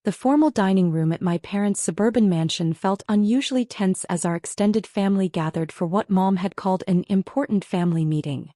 The formal dining room at my parents' suburban mansion felt unusually tense as our extended family gathered for what Mom had called an important family meeting.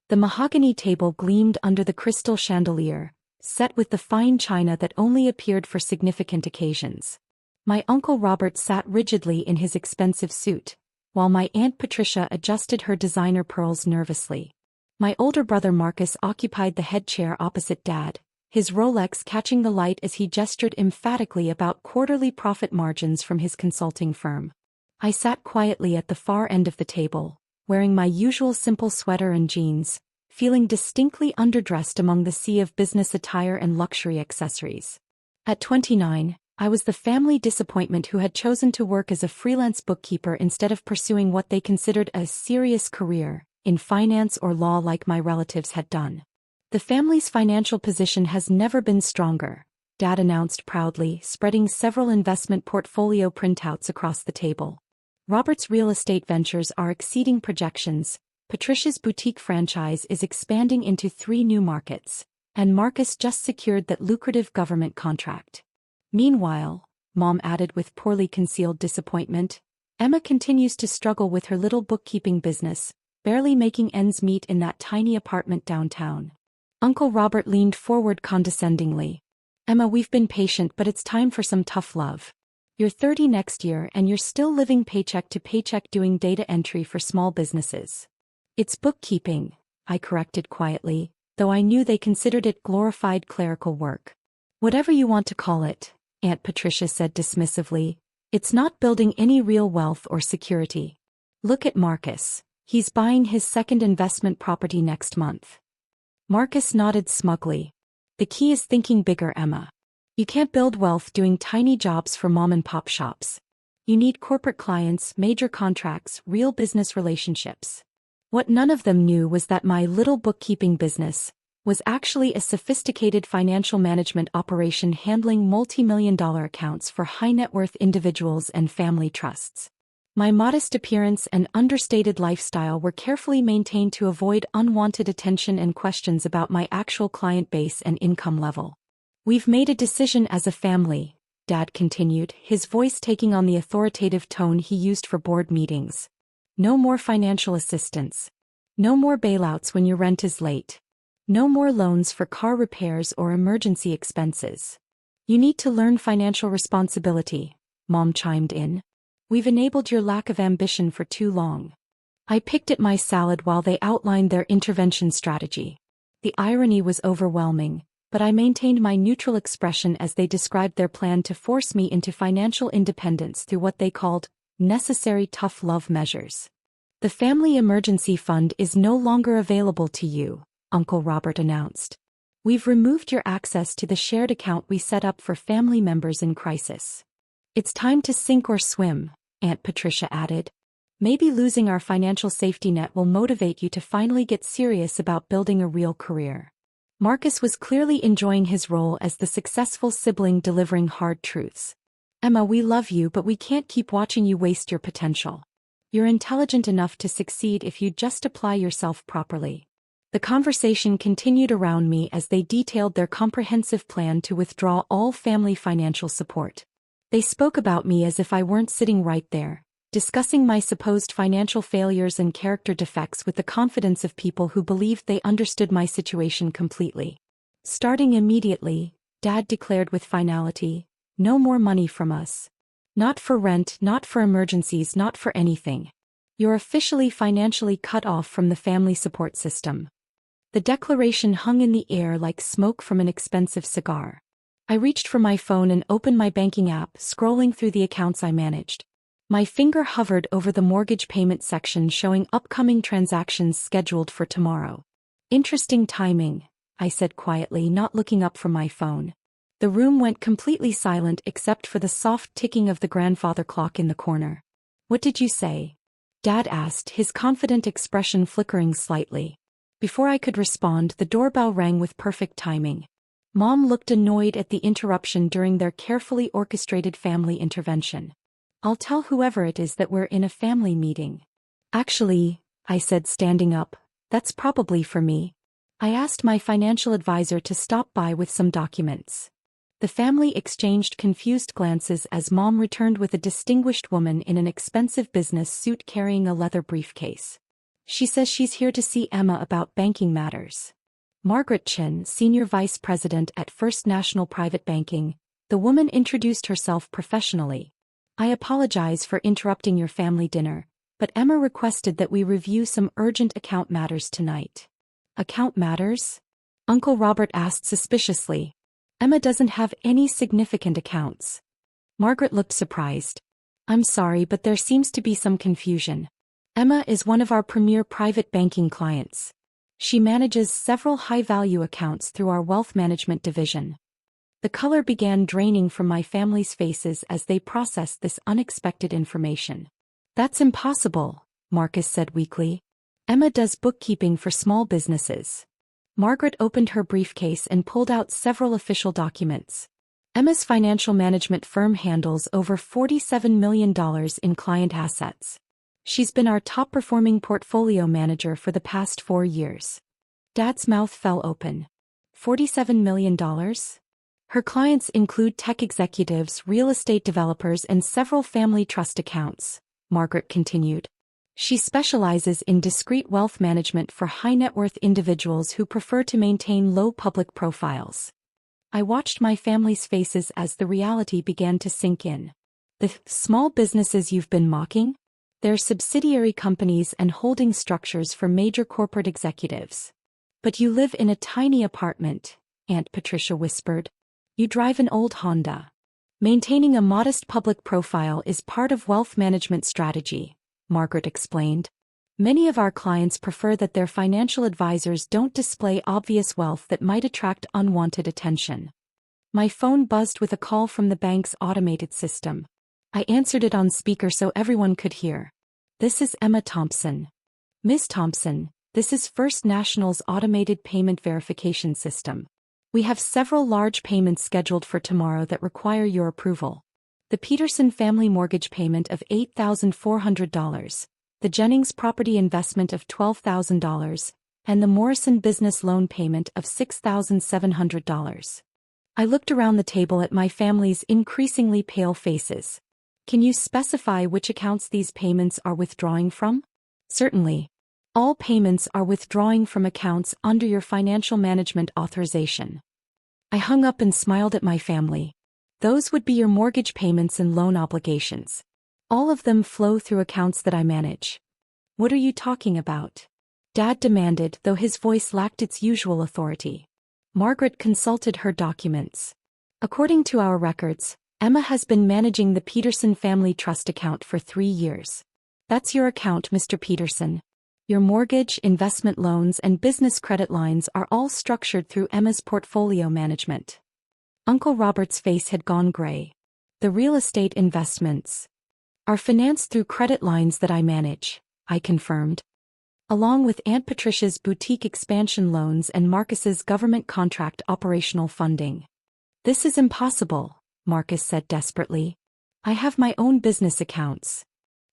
The mahogany table gleamed under the crystal chandelier, set with the fine china that only appeared for significant occasions. My Uncle Robert sat rigidly in his expensive suit, while my Aunt Patricia adjusted her designer pearls nervously. My older brother Marcus occupied the head chair opposite Dad, his Rolex catching the light as he gestured emphatically about quarterly profit margins from his consulting firm. I sat quietly at the far end of the table, wearing my usual simple sweater and jeans, feeling distinctly underdressed among the sea of business attire and luxury accessories. At 29, I was the family disappointment who had chosen to work as a freelance bookkeeper instead of pursuing what they considered a serious career in finance or law like my relatives had done. The family's financial position has never been stronger, Dad announced proudly, spreading several investment portfolio printouts across the table. Robert's real estate ventures are exceeding projections, Patricia's boutique franchise is expanding into 3 new markets, and Marcus just secured that lucrative government contract. Meanwhile, Mom added with poorly concealed disappointment, Emma continues to struggle with her little bookkeeping business, barely making ends meet in that tiny apartment downtown. Uncle Robert leaned forward condescendingly. Emma, we've been patient, but it's time for some tough love. You're 30 next year and you're still living paycheck to paycheck doing data entry for small businesses. It's bookkeeping, I corrected quietly, though I knew they considered it glorified clerical work. Whatever you want to call it, Aunt Patricia said dismissively, it's not building any real wealth or security. Look at Marcus, he's buying his second investment property next month. Marcus nodded smugly. The key is thinking bigger, Emma. You can't build wealth doing tiny jobs for mom-and-pop shops. You need corporate clients, major contracts, real business relationships. What none of them knew was that my little bookkeeping business was actually a sophisticated financial management operation handling multi-million-dollar accounts for high-net-worth individuals and family trusts. My modest appearance and understated lifestyle were carefully maintained to avoid unwanted attention and questions about my actual client base and income level. We've made a decision as a family, Dad continued, his voice taking on the authoritative tone he used for board meetings. No more financial assistance. No more bailouts when your rent is late. No more loans for car repairs or emergency expenses. You need to learn financial responsibility, Mom chimed in. We've enabled your lack of ambition for too long. I picked at my salad while they outlined their intervention strategy. The irony was overwhelming, but I maintained my neutral expression as they described their plan to force me into financial independence through what they called necessary tough love measures. The family emergency fund is no longer available to you, Uncle Robert announced. We've removed your access to the shared account we set up for family members in crisis. It's time to sink or swim, Aunt Patricia added. Maybe losing our financial safety net will motivate you to finally get serious about building a real career. Marcus was clearly enjoying his role as the successful sibling delivering hard truths. Emma, we love you, but we can't keep watching you waste your potential. You're intelligent enough to succeed if you just apply yourself properly. The conversation continued around me as they detailed their comprehensive plan to withdraw all family financial support. They spoke about me as if I weren't sitting right there, discussing my supposed financial failures and character defects with the confidence of people who believed they understood my situation completely. Starting immediately, Dad declared with finality, no more money from us. Not for rent, not for emergencies, not for anything. You're officially financially cut off from the family support system. The declaration hung in the air like smoke from an expensive cigar. I reached for my phone and opened my banking app, scrolling through the accounts I managed. My finger hovered over the mortgage payment section showing upcoming transactions scheduled for tomorrow. Interesting timing, I said quietly, not looking up from my phone. The room went completely silent except for the soft ticking of the grandfather clock in the corner. What did you say? Dad asked, his confident expression flickering slightly. Before I could respond, the doorbell rang with perfect timing. Mom looked annoyed at the interruption during their carefully orchestrated family intervention. I'll tell whoever it is that we're in a family meeting. Actually, I said, standing up, that's probably for me. I asked my financial advisor to stop by with some documents. The family exchanged confused glances as Mom returned with a distinguished woman in an expensive business suit carrying a leather briefcase. She says she's here to see Emma about banking matters. Margaret Chin, Senior Vice President at First National Private Banking, the woman introduced herself professionally. I apologize for interrupting your family dinner, but Emma requested that we review some urgent account matters tonight. Account matters? Uncle Robert asked suspiciously. Emma doesn't have any significant accounts. Margaret looked surprised. I'm sorry, but there seems to be some confusion. Emma is one of our premier private banking clients. She manages several high-value accounts through our wealth management division. The color began draining from my family's faces as they processed this unexpected information. That's impossible, Marcus said weakly. Emma does bookkeeping for small businesses. Margaret opened her briefcase and pulled out several official documents. Emma's financial management firm handles over $47 million in client assets. She's been our top-performing portfolio manager for the past 4 years. Dad's mouth fell open. $47 million? Her clients include tech executives, real estate developers, and several family trust accounts, Margaret continued. She specializes in discreet wealth management for high-net-worth individuals who prefer to maintain low public profiles. I watched my family's faces as the reality began to sink in. The small businesses you've been mocking? They're subsidiary companies and holding structures for major corporate executives. But you live in a tiny apartment, Aunt Patricia whispered. You drive an old Honda. Maintaining a modest public profile is part of wealth management strategy, Margaret explained. Many of our clients prefer that their financial advisors don't display obvious wealth that might attract unwanted attention. My phone buzzed with a call from the bank's automated system. I answered it on speaker so everyone could hear. This is Emma Thompson. Miss Thompson, this is First National's automated payment verification system. We have several large payments scheduled for tomorrow that require your approval. The Peterson family mortgage payment of $8,400, the Jennings property investment of $12,000, and the Morrison business loan payment of $6,700. I looked around the table at my family's increasingly pale faces. Can you specify which accounts these payments are withdrawing from? Certainly. All payments are withdrawing from accounts under your financial management authorization. I hung up and smiled at my family. Those would be your mortgage payments and loan obligations. All of them flow through accounts that I manage. What are you talking about? Dad demanded, though his voice lacked its usual authority. Margaret consulted her documents. According to our records, Emma has been managing the Peterson family trust account for 3 years. That's your account, Mr. Peterson. Your mortgage, investment loans, and business credit lines are all structured through Emma's portfolio management. Uncle Robert's face had gone gray. The real estate investments are financed through credit lines that I manage, I confirmed. Along with Aunt Patricia's boutique expansion loans and Marcus's government contract operational funding. This is impossible, Marcus said desperately. I have my own business accounts.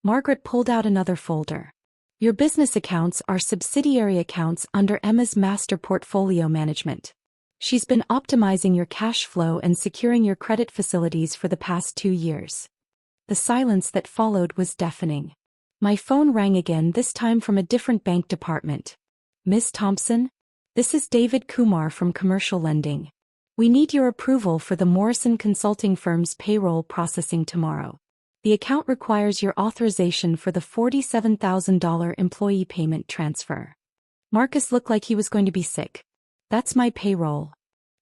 Margaret pulled out another folder. Your business accounts are subsidiary accounts under Emma's master portfolio management. She's been optimizing your cash flow and securing your credit facilities for the past 2 years. The silence that followed was deafening. My phone rang again, this time from a different bank department. Miss Thompson? This is David Kumar from Commercial Lending. We need your approval for the Morrison Consulting Firm's payroll processing tomorrow. The account requires your authorization for the $47,000 employee payment transfer. Marcus looked like he was going to be sick. That's my payroll.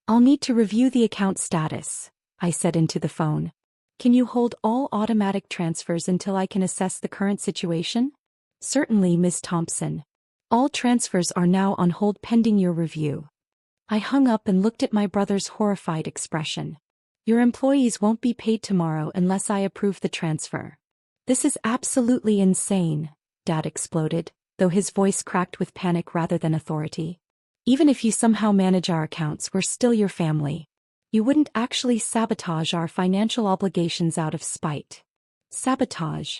I'll need to review the account status, I said into the phone. Can you hold all automatic transfers until I can assess the current situation? Certainly, Ms. Thompson. All transfers are now on hold pending your review. I hung up and looked at my brother's horrified expression. Your employees won't be paid tomorrow unless I approve the transfer. This is absolutely insane, Dad exploded, though his voice cracked with panic rather than authority. Even if you somehow manage our accounts, we're still your family. You wouldn't actually sabotage our financial obligations out of spite. Sabotage?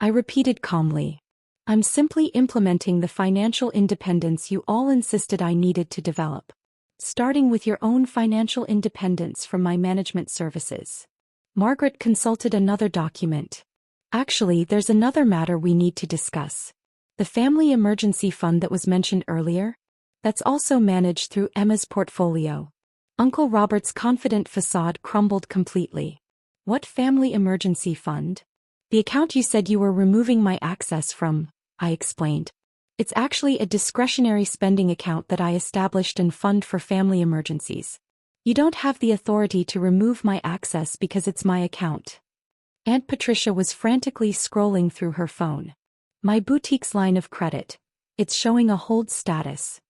I repeated calmly. I'm simply implementing the financial independence you all insisted I needed to develop. starting with your own financial independence from my management services. Margaret consulted another document. Actually, there's another matter we need to discuss. The family emergency fund that was mentioned earlier? That's also managed through Emma's portfolio. Uncle Robert's confident facade crumbled completely. What family emergency fund? The account you said you were removing my access from, I explained. It's actually a discretionary spending account that I established and fund for family emergencies. You don't have the authority to remove my access because it's my account. Aunt Patricia was frantically scrolling through her phone. My boutique's line of credit. It's showing a hold status.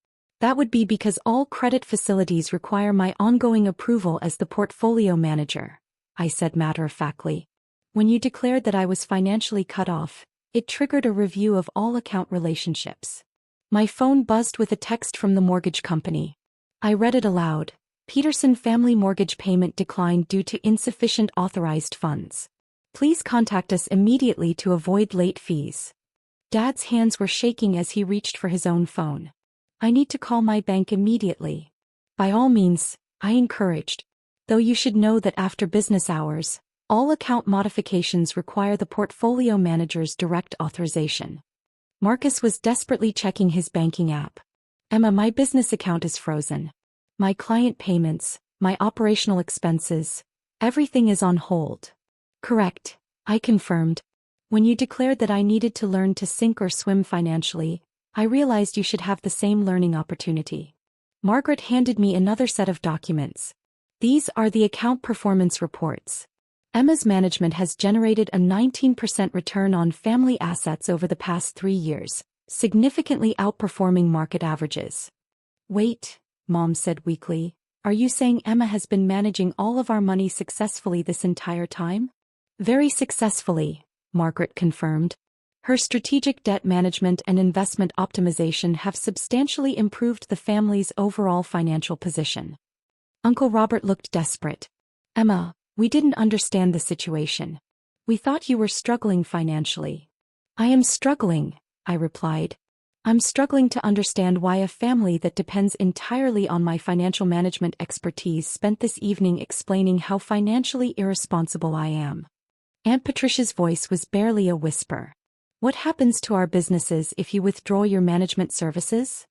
That would be because all credit facilities require my ongoing approval as the portfolio manager, I said matter-of-factly. When you declared that I was financially cut off, it triggered a review of all account relationships. My phone buzzed with a text from the mortgage company. I read it aloud. Peterson family mortgage payment declined due to insufficient authorized funds. Please contact us immediately to avoid late fees. Dad's hands were shaking as he reached for his own phone. I need to call my bank immediately. By all means, I encouraged. Though you should know that after business hours, all account modifications require the portfolio manager's direct authorization. Marcus was desperately checking his banking app. Emma, my business account is frozen. My client payments, my operational expenses, everything is on hold. Correct, I confirmed. When you declared that I needed to learn to sink or swim financially, I realized you should have the same learning opportunity. Margaret handed me another set of documents. These are the account performance reports. Emma's management has generated a 19% return on family assets over the past 3 years, significantly outperforming market averages. Wait, Mom said weakly, are you saying Emma has been managing all of our money successfully this entire time? Very successfully, Margaret confirmed. Her strategic debt management and investment optimization have substantially improved the family's overall financial position. Uncle Robert looked desperate. Emma, we didn't understand the situation. We thought you were struggling financially. I am struggling, I replied. I'm struggling to understand why a family that depends entirely on my financial management expertise spent this evening explaining how financially irresponsible I am. Aunt Patricia's voice was barely a whisper. What happens to our businesses if you withdraw your management services?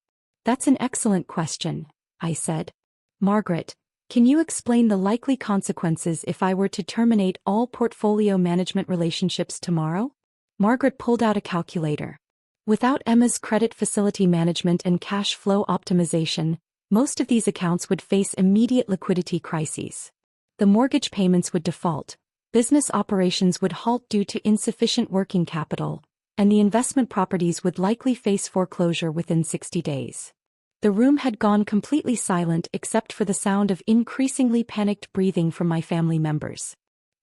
That's an excellent question, I said. Margaret, can you explain the likely consequences if I were to terminate all portfolio management relationships tomorrow? Margaret pulled out a calculator. Without Emma's credit facility management and cash flow optimization, most of these accounts would face immediate liquidity crises. The mortgage payments would default, business operations would halt due to insufficient working capital, and the investment properties would likely face foreclosure within 60 days. The room had gone completely silent except for the sound of increasingly panicked breathing from my family members.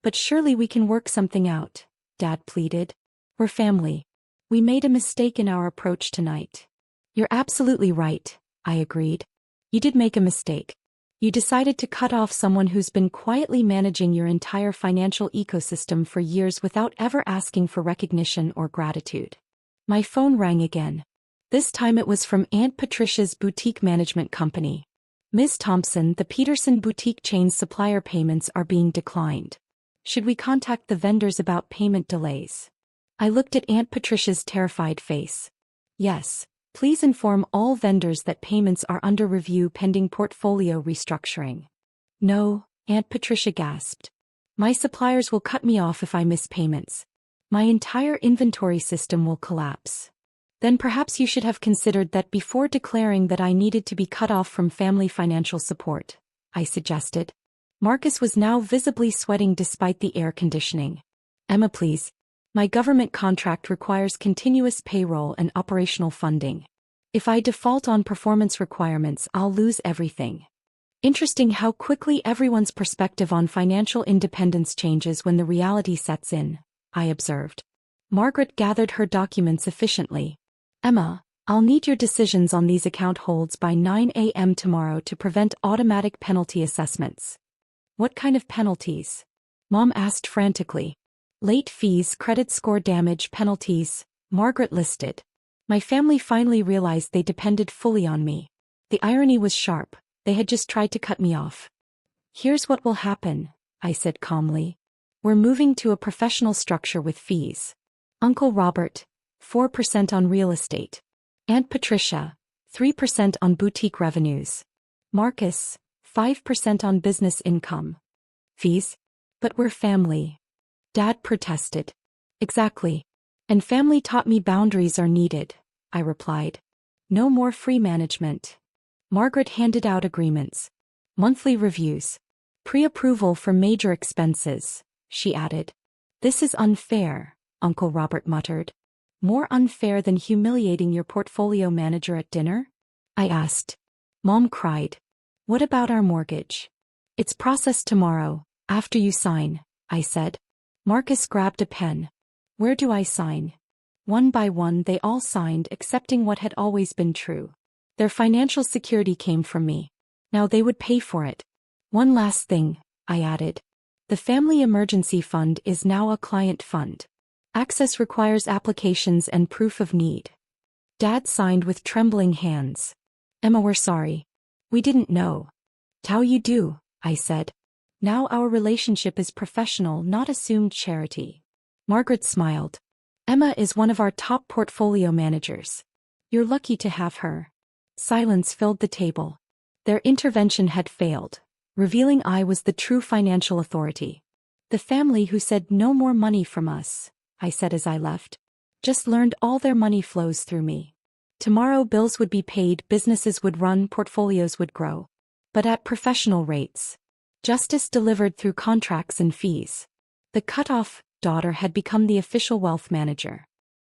But surely we can work something out, Dad pleaded. We're family. We made a mistake in our approach tonight. You're absolutely right, I agreed. You did make a mistake. You decided to cut off someone who's been quietly managing your entire financial ecosystem for years without ever asking for recognition or gratitude. My phone rang again. This time it was from Aunt Patricia's boutique management company. Ms. Thompson, the Peterson boutique chain's supplier payments are being declined. Should we contact the vendors about payment delays? I looked at Aunt Patricia's terrified face. Yes. Please inform all vendors that payments are under review pending portfolio restructuring. No, Aunt Patricia gasped. My suppliers will cut me off if I miss payments. My entire inventory system will collapse. Then perhaps you should have considered that before declaring that I needed to be cut off from family financial support, I suggested. Marcus was now visibly sweating despite the air conditioning. Emma, please. My government contract requires continuous payroll and operational funding. If I default on performance requirements, I'll lose everything. Interesting how quickly everyone's perspective on financial independence changes when the reality sets in, I observed. Margaret gathered her documents efficiently. Emma, I'll need your decisions on these account holds by 9 a.m. tomorrow to prevent automatic penalty assessments. What kind of penalties? Mom asked frantically. Late fees, credit score damage, penalties, Margaret listed. My family finally realized they depended fully on me. The irony was sharp. They had just tried to cut me off. Here's what will happen, I said calmly. We're moving to a professional structure with fees. Uncle Robert, 4% on real estate. Aunt Patricia, 3% on boutique revenues. Marcus, 5% on business income. Fees? But we're family. Dad protested. Exactly. And family taught me boundaries are needed, I replied. No more free management. Margaret handed out agreements. Monthly reviews. Pre-approval for major expenses, she added. This is unfair, Uncle Robert muttered. More unfair than humiliating your portfolio manager at dinner? I asked. Mom cried. What about our mortgage? It's processed tomorrow, after you sign, I said. Marcus grabbed a pen. Where do I sign? One by one they all signed, accepting what had always been true. Their financial security came from me. Now they would pay for it. One last thing, I added. The family emergency fund is now a client fund. Access requires applications and proof of need. Dad signed with trembling hands. Emma, we're sorry. We didn't know. How you do, I said. Now our relationship is professional, not assumed charity. Margaret smiled. Emma is one of our top portfolio managers. You're lucky to have her. Silence filled the table. Their intervention had failed, revealing I was the true financial authority. The family who said no more money from us, I said as I left, just learned all their money flows through me. Tomorrow bills would be paid, businesses would run, portfolios would grow. But at professional rates. Justice delivered through contracts and fees. The cut-off daughter had become the official wealth manager.